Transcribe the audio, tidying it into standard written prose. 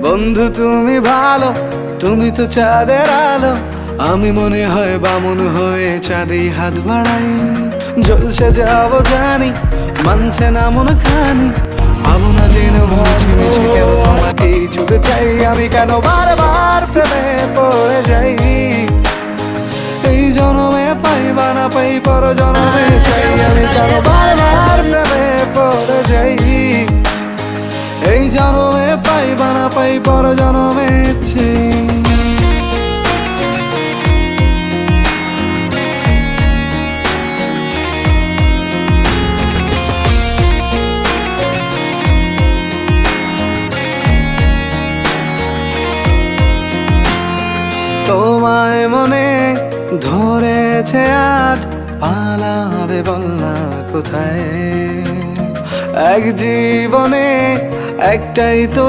বন্ধু তুমি ভালো, তুমি তো চাঁদের আলো। আমি মনে হয় বামুন হয়ে চাঁদে হাত বাড়াই। জলসে যাবো জানি, মানছে না মন খানি। পাবো না জেনেও মিছি মিছি কেন তোমাকেই ছুতে চাই। আমি কেন বারবার প্রেমে পড়ে যাই। এই জনমে পাই বা না পাই, পর জনমে চাই। আমি কেন বারবার প্রেমে পড়ে যাই। এই জনমে পাই বা না পাই, পর জনমে চাই। তোমায় মনে ধরেছে আজ, পালাবে বল না কোথায়। এক জীবনে একটাই তো